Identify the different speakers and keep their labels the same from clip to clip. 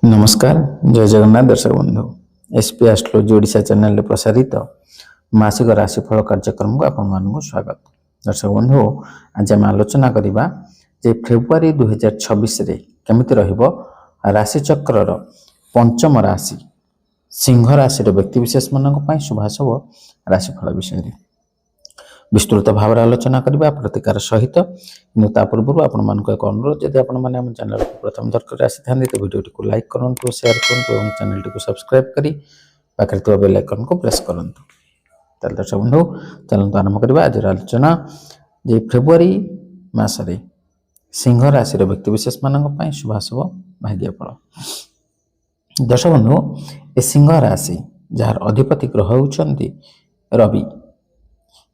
Speaker 1: नमस्कार जय जगन्नाथ दर्शक बंधु एसपी एस्ट्रोलॉजी ओडिशा चैनल प्रसारित मासिक राशिफल कार्यक्रम को आपण स्वागत। दर्शक बंधु आज आम आलोचना करवा जे फेब्रुआरी 2026 रे केमिति रहिबो राशिचक्र पंचम राशि सिंह राशि व्यक्तिविशेष मान शुभाशुभ राशिफल विषय विस्तृत भाव आलोचना करवा प्रतिकार सहित कि पूर्व आपण एक अनुरोध जदि आप चैनल को प्रथम दरकार आसी था तो वीडियोटी को लाइक करूँ शेयर करूँ और चैनल को सब्सक्राइब करी पाखे बेल आइकन को प्रेस करूँ। दर्शक बंधु चलते आरंभ करवा आज आलोचना जे फेब्रुआरी मासरे सिंह राशि व्यक्तिविशेष मान शुभाशुभ भाग्यफल। दर्शक बंधु ए सिंह राशि जार अधिपति ग्रह होउछंती रवि।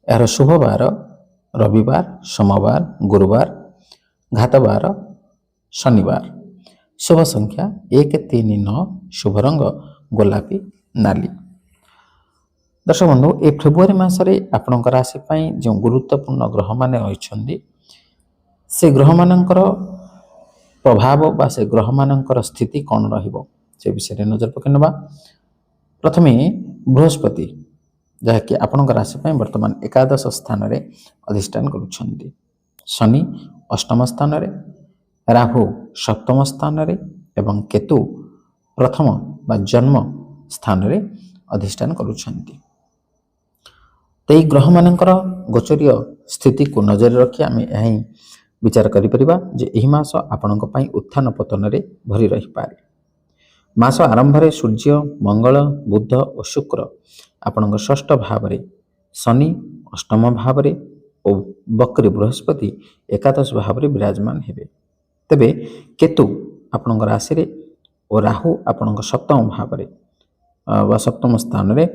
Speaker 1: यार शुभ बार रविवार सोमवार गुरुवार घातवार शनिवार। शुभ संख्या 139 शुभ रंग गोलापी नाली। दर्शक बंधु ए फेब्रुआरी मासरे आपणकर राशि पई जो गुरुत्वपूर्ण ग्रह माने रहिछंदी से ग्रह मानकर प्रभाव बा से ग्रह मानकर स्थिति कौन रहिबो से विषय नजर पकेनबा। प्रथमे बृहस्पति जहाँकि आपण राशि वर्तमान एकादश स्थान रे अधिष्ठान करुछंती। शनि अष्टम स्थान रे, राहु सप्तम स्थान रे एवं केतु प्रथम बा जन्म स्थान रे अधिष्ठान करुछंती। तो ग्रह मानकर गोचरीय स्थिति को नजर रखी आम यही विचार करिपरिबा जे एही मास आपणक पई उत्थान पतन रे भरी रही पारे। मास आरंभ रे सूर्य मंगल बुध और शुक्र आपणक षष्ठ भाव रे, शनि अष्टम भाव रे और बक्री बृहस्पति एकादश भाव रे विराजमान हेबे। तेबे केतु आपणक राशि रे और राहु आपणक सप्तम भाव रे वा सप्तम स्थान रे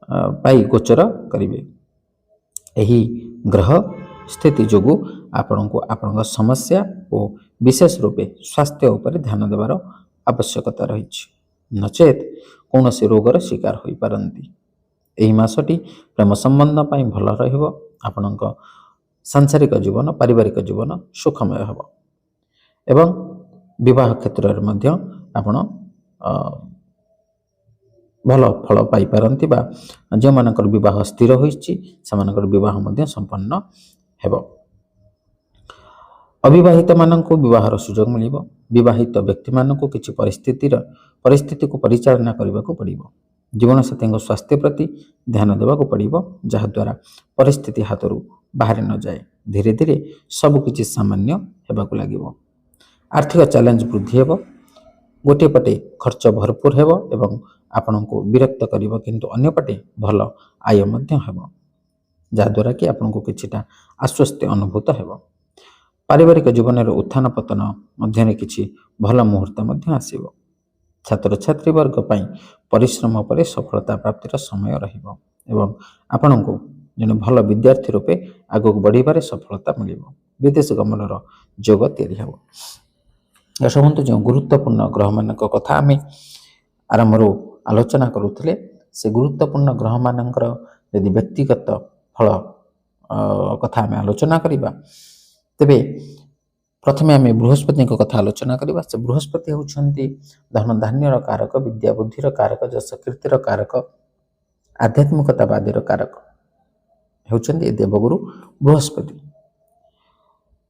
Speaker 1: पाई गोचर करिवे। एही ग्रह स्थिति जोगु आपणको आपणक समस्या और विशेष रूपे स्वास्थ्य उपर ध्यान देवार आवश्यकता रही नचेत कौन से रोगर शिकार हो पारती। एही मासटी प्रेम संबंध पाई भल रहिबो। आपणक सांसारिक जीवन पारिवारिक जीवन सुखमय हेबो एवं विवाह क्षेत्र में मध्य आपण भल फल पाई पारंती बा जो मानकर विवाह स्थिर होइछि समानकर विवाह मध्य संपन्न हेबो। अविवाहित माननको विवाहर सुजोग मिलिबो। विवाहित व्यक्ति माननको किछि परिस्थिति को परिचालना करने को पड़िबो। जीवन साथी स्वास्थ्य प्रति ध्यान देवा को पड़िबो जहा द्वारा परिस्थिति हाथरू बाहर न जाए। धीरे धीरे सब किछि सामान्य हेबा को लागिबो। आर्थिक चैलेंज वृद्धि हेबो। गोटे पटे खर्च भरपूर हेबो एवं आपनको विरक्त करिबो किंतु अन्य पटे भल आय मध्य हेबो जहा द्वारा कि आपनको किछिटा आश्वस्त अनुभूत हेबो। पारिवारिक जीवन रे उत्थान पतन मध्य किछि भल मुहूर्त मध्य आसीबो। छात्र छात्री वर्ग पई परिश्रम पर सफलता प्राप्तिर समय रहिबो एवं आपनको जने भल विद्यार्थी रूपे आगक बढ़िबारे सफलता मिलिबो। विदेश गमनर जोग तैयारी हेबो। दर्शक जो गुरुत्वपूर्ण ग्रह मानक कथा आम आरंभ आलोचना करुथिले से गुरुत्वपूर्ण ग्रह मानकर यदि व्यक्तिगत फल कथा आम आलोचना करिबा तेबे प्रथमे आम बृहस्पति कथा आलोचना करवा। से बृहस्पति होउछंती धन धान्यर कारक, विद्या बुद्धिर कारक, जस कीर्तिर कारक, आध्यात्मिकतावादीर कारक होउछंती देवगुरु बृहस्पति।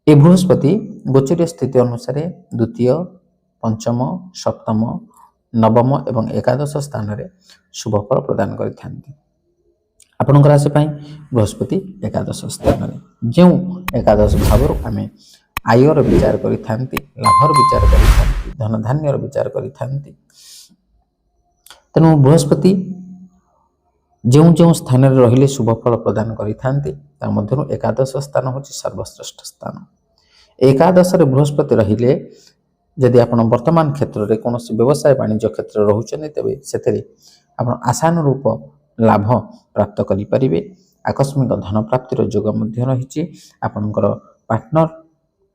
Speaker 1: ए बृहस्पति गोचरीय स्थिति अनुसार द्वितीय पंचम सप्तम नवम एवं एकादश स्थान रे शुभ फल प्रदान करिथांती। आपणकर राशि पई बृहस्पति एकादश स्थान रे जो एकादश भाव आम आयर विचार करिथांती, लाभर विचार करिथांती, धन धान्यर विचार करिथांती। तेणु बृहस्पति जो जो स्थान रे रहिले शुभ फल प्रदान करिथांती ता मध्यरु एकादश स्थान होछि सर्वश्रेष्ठ स्थान। एकादश रे बृहस्पति रहिले यदि आपण वर्तमान क्षेत्र रे कोनोसी व्यवसाय वाणिज्य क्षेत्र रहुछने तेबे सेतरे आपण आशानुरूप लाभ प्राप्त करि परिबे। आकस्मिक धन प्राप्तिर जोग मध्य रहिछि। आपणकर पार्टनर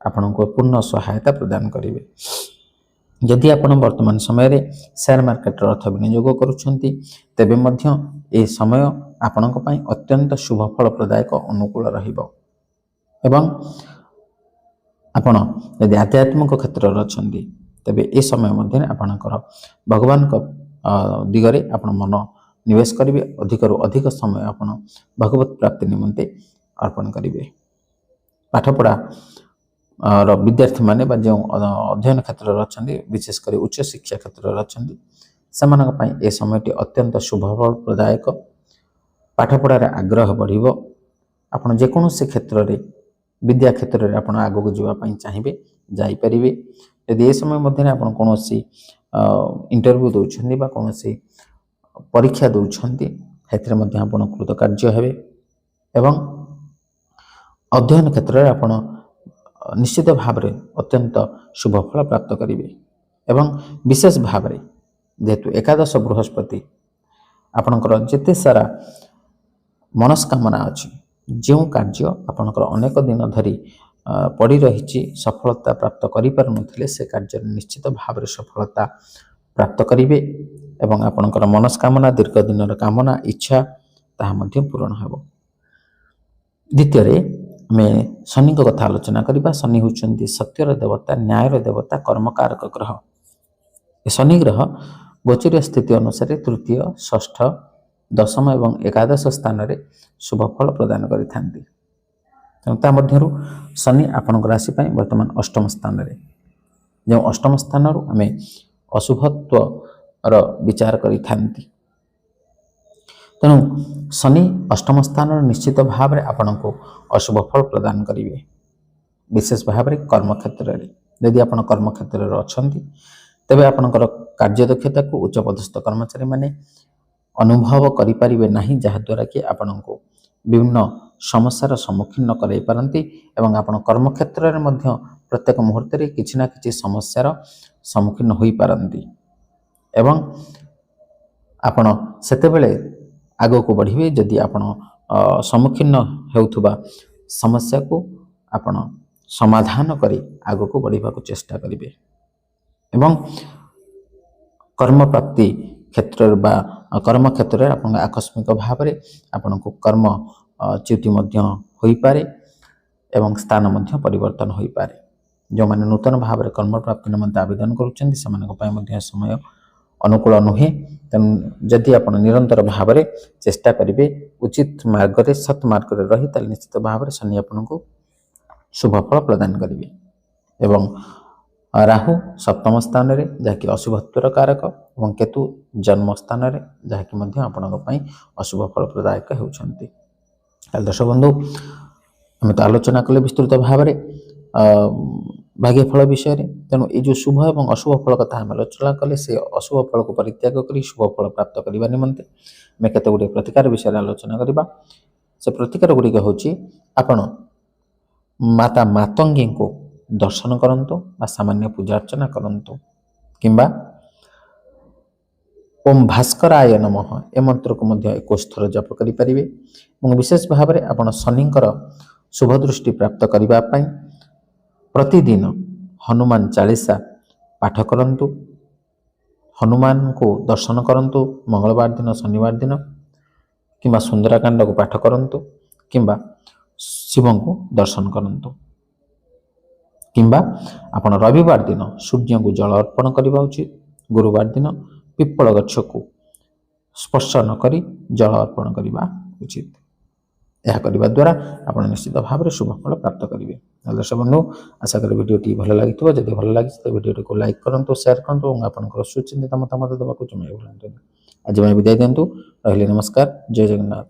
Speaker 1: आपनको पूर्ण सहायता प्रदान करेंगे। यदि आपण वर्तमान समय रे शेयर मार्केट अर्थ विनियोग करुछंती तेबे मध्य ए समय आपणक पई अत्यंत शुभ फल प्रदायक अनुकूल रहिबो एवं आपण यदि आध्यात्मिक क्षेत्र रे अछंती ତେବେ ଏ ସମୟ ମଧ୍ୟରେ ଆପଣଙ୍କର ଭଗବାନଙ୍କ ଦିଗରେ ଆପଣ ମନ ନିବେଶ କରିବେ। ଅଧିକରୁ ଅଧିକ ସମୟ ଆପଣ ଭଗବତ ପ୍ରାପ୍ତି ନିମନ୍ତେ ଅର୍ପଣ କରିବେ। ପାଠପଢ଼ା ର ବିଦ୍ୟାର୍ଥୀମାନେ ବା ଯେଉଁ ଅଧ୍ୟୟନ କ୍ଷେତ୍ରରେ ଅଛନ୍ତି, ବିଶେଷ କରି ଉଚ୍ଚ ଶିକ୍ଷା କ୍ଷେତ୍ରରେ ଅଛନ୍ତି, ସେମାନଙ୍କ ପାଇଁ ଏ ସମୟଟି ଅତ୍ୟନ୍ତ ଶୁଭଫଳପ୍ରଦାୟକ। ପାଠପଢ଼ାରେ ଆଗ୍ରହ ବଢ଼ିବ। ଆପଣ ଯେକୌଣସି କ୍ଷେତ୍ରରେ ବିଦ୍ୟା କ୍ଷେତ୍ରରେ ଆପଣ ଆଗକୁ ଯିବା ପାଇଁ ଚାହିଁବେ ଯାଇପାରିବେ। ଯଦି ଏ ସମୟ ମଧ୍ୟରେ ଆପଣ କୌଣସି ଇଣ୍ଟରଭ୍ୟୁ ଦେଉଛନ୍ତି ବା କୌଣସି ପରୀକ୍ଷା ଦେଉଛନ୍ତି, ସେଥିରେ ମଧ୍ୟ ଆପଣ କୃତକାର୍ଯ୍ୟ ହେବେ ଏବଂ ଅଧ୍ୟୟନ କ୍ଷେତ୍ରରେ ଆପଣ ନିଶ୍ଚିତ ଭାବରେ ଅତ୍ୟନ୍ତ ଶୁଭ ଫଳ ପ୍ରାପ୍ତ କରିବେ। ଏବଂ ବିଶେଷ ଭାବରେ ଯେହେତୁ ଏକାଦଶ ବୃହସ୍ପତି ଆପଣଙ୍କର ଯେତେ ସାରା ମନସ୍କାମନା ଅଛି, ଯେଉଁ କାର୍ଯ୍ୟ ଆପଣଙ୍କର ଅନେକ ଦିନ ଧରି ପଡ଼ି ରହିଛି, ସଫଳତା ପ୍ରାପ୍ତ କରିପାରୁନଥିଲେ, ସେ କାର୍ଯ୍ୟରେ ନିଶ୍ଚିତ ଭାବରେ ସଫଳତା ପ୍ରାପ୍ତ କରିବେ ଏବଂ ଆପଣଙ୍କର ମନସ୍କାମନା, ଦୀର୍ଘ ଦିନର କାମନା, ଇଚ୍ଛା ତାହା ମଧ୍ୟ ପୂରଣ ହେବ। ଦ୍ୱିତୀୟରେ ଆମେ ଶନିଙ୍କ କଥା ଆଲୋଚନା କରିବା। ଶନି ହେଉଛନ୍ତି ସତ୍ୟର ଦେବତା, ନ୍ୟାୟର ଦେବତା, କର୍ମକାରକ ଗ୍ରହ। ଏ ଶନି ଗ୍ରହ ଗୋଚରୀୟ ସ୍ଥିତି ଅନୁସାରେ ତୃତୀୟ, ଷଷ୍ଠ, ଦଶମ ଏବଂ ଏକାଦଶ ସ୍ଥାନରେ ଶୁଭ ଫଳ ପ୍ରଦାନ କରିଥାନ୍ତି। ତେଣୁ ତା ମଧ୍ୟରୁ ଶନି ଆପଣଙ୍କ ରାଶି ପାଇଁ ବର୍ତ୍ତମାନ ଅଷ୍ଟମ ସ୍ଥାନରେ। ଯେଉଁ ଅଷ୍ଟମ ସ୍ଥାନରୁ ଆମେ ଅଶୁଭତ୍ୱର ବିଚାର କରିଥାନ୍ତି। ତେଣୁ ଶନି ଅଷ୍ଟମ ସ୍ଥାନରେ ନିଶ୍ଚିତ ଭାବରେ ଆପଣଙ୍କୁ ଅଶୁଭ ଫଳ ପ୍ରଦାନ କରିବେ। ବିଶେଷ ଭାବରେ କର୍ମକ୍ଷେତ୍ରରେ ଯଦି ଆପଣ କର୍ମକ୍ଷେତ୍ରରେ ଅଛନ୍ତି, ତେବେ ଆପଣଙ୍କର କାର୍ଯ୍ୟଦକ୍ଷତାକୁ ଉଚ୍ଚପଦସ୍ଥ କର୍ମଚାରୀମାନେ ଅନୁଭବ କରିପାରିବେ ନାହିଁ, ଯାହାଦ୍ୱାରା କି ଆପଣଙ୍କୁ ବିଭିନ୍ନ ସମସ୍ୟାର ସମ୍ମୁଖୀନ କରାଇ ପାରନ୍ତି ଏବଂ ଆପଣ କର୍ମକ୍ଷେତ୍ରରେ ମଧ୍ୟ ପ୍ରତ୍ୟେକ ମୁହୂର୍ତ୍ତରେ କିଛି ନା କିଛି ସମସ୍ୟାର ସମ୍ମୁଖୀନ ହୋଇପାରନ୍ତି ଏବଂ ଆପଣ ସେତେବେଳେ ଆଗକୁ ବଢ଼ିବେ ଯଦି ଆପଣ ସମ୍ମୁଖୀନ ହେଉଥିବା ସମସ୍ୟାକୁ ଆପଣ ସମାଧାନ କରି ଆଗକୁ ବଢ଼ିବାକୁ ଚେଷ୍ଟା କରିବେ ଏବଂ କର୍ମପ୍ରାପ୍ତି କ୍ଷେତ୍ରରେ ବା କର୍ମକ୍ଷେତ୍ରରେ ଆପଣଙ୍କ ଆକସ୍ମିକ ଭାବରେ ଆପଣଙ୍କୁ କର୍ମଚ୍ୟୁତି ମଧ୍ୟ ହୋଇପାରେ ଏବଂ ସ୍ଥାନ ମଧ୍ୟ ପରିବର୍ତ୍ତନ ହୋଇପାରେ। ଯେଉଁମାନେ ନୂତନ ଭାବରେ କର୍ମପ୍ରାପ୍ତି ନିମନ୍ତେ ଆବେଦନ କରୁଛନ୍ତି, ସେମାନଙ୍କ ପାଇଁ ମଧ୍ୟ ସମୟ ଅନୁକୂଳ ନୁହେଁ। ତେଣୁ ଯଦି ଆପଣ ନିରନ୍ତର ଭାବରେ ଚେଷ୍ଟା କରିବେ ଉଚିତ ମାର୍ଗରେ, ସତ୍ ମାର୍ଗରେ ରହି, ତାହେଲେ ନିଶ୍ଚିତ ଭାବରେ ଶନି ଆପଣଙ୍କୁ ଶୁଭ ଫଳ ପ୍ରଦାନ କରିବେ। ଏବଂ ରାହୁ ସପ୍ତମ ସ୍ଥାନରେ, ଯାହାକି ଅଶୁଭତ୍ୱର କାରକ, ଏବଂ କେତୁ ଜନ୍ମ ସ୍ଥାନରେ, ଯାହାକି ମଧ୍ୟ ଆପଣଙ୍କ ପାଇଁ ଅଶୁଭ ଫଳ ପ୍ରଦାୟକ ହେଉଛନ୍ତି। ତାହେଲେ ଦର୍ଶକ ବନ୍ଧୁ, ଆମେ ତ ଆଲୋଚନା କଲେ ବିସ୍ତୃତ ଭାବରେ ଭାଗ୍ୟଫଳ ବିଷୟରେ। ତେଣୁ এই ଯେଉଁ ଶୁଭ ଏବଂ ଅଶୁଭ ଫଳ କଥା ଆମେ ଆଲୋଚନା କଲେ, ସେ ଅଶୁଭ ଫଳକୁ ପରିତ୍ୟାଗ କରି ଶୁଭ ଫଳ ପ୍ରାପ୍ତ କରିବା ନିମନ୍ତେ ଆମେ କେତେ ଗୁଡ଼ିଏ ପ୍ରତିକାର ବିଷୟରେ ଆଲୋଚନା କରିବା। ସେ ପ୍ରତିକାର ଗୁଡ଼ିକ ହେଉଛି, ଆପଣ ମାତା ମାତଙ୍ଗୀଙ୍କୁ ଦର୍ଶନ କରନ୍ତୁ ବା ସାମାନ୍ୟ ପୂଜା ଅର୍ଚ୍ଚନା କରନ୍ତୁ, କିମ୍ବା ଓମ୍ ଭାସ୍କରାୟ ନମଃ ଏ ମନ୍ତ୍ରକୁ ମଧ୍ୟ 21 ଥର ଜପ କରିପାରିବେ। ଏବଂ ବିଶେଷ ଭାବରେ ଆପଣ ଶନିଙ୍କର ଶୁଭ ଦୃଷ୍ଟି ପ୍ରାପ୍ତ କରିବା ପାଇଁ ପ୍ରତିଦିନ ହନୁମାନ ଚାଳିଶା ପାଠ କରନ୍ତୁ, ହନୁମାନଙ୍କୁ ଦର୍ଶନ କରନ୍ତୁ। ମଙ୍ଗଳବାର ଦିନ, ଶନିବାର ଦିନ, କିମ୍ବା ସୁନ୍ଦରାକାଣ୍ଡକୁ ପାଠ କରନ୍ତୁ, କିମ୍ବା ଶିବଙ୍କୁ ଦର୍ଶନ କରନ୍ତୁ, କିମ୍ବା ଆପଣ ରବିବାର ଦିନ ସୂର୍ଯ୍ୟଙ୍କୁ ଜଳ ଅର୍ପଣ କରିବା ଉଚିତ। ଗୁରୁବାର ଦିନ ପିପଳ ଗଛକୁ ସ୍ପର୍ଶ ନ କରି ଜଳ ଅର୍ପଣ କରିବା ଉଚିତ। ଏହା କରିବା ଦ୍ୱାରା ଆପଣ ନିଶ୍ଚିତ ଭାବରେ ଶୁଭ ଫଳ ପ୍ରାପ୍ତ କରିବେ। ଦର୍ଶକ ବନ୍ଧୁ, ଆଶା କରି ଭିଡ଼ିଓଟି ଭଲ ଲାଗିଥିବ। ଯଦି ଭଲ ଲାଗିଛି ତ ଭିଡ଼ିଓଟିକୁ ଲାଇକ୍ କରନ୍ତୁ, ସେୟାର କରନ୍ତୁ ଏବଂ ଆପଣଙ୍କର ସୁଚିନ୍ତିତ ମତାମତ ଦେବାକୁ ଜଣାଇ ଭୁଲନ୍ତୁନି। ଆଜି ପାଇଁ ବିଦାୟ ଦିଅନ୍ତୁ। ରହିଲି, ନମସ୍କାର, ଜୟ ଜଗନ୍ନାଥ।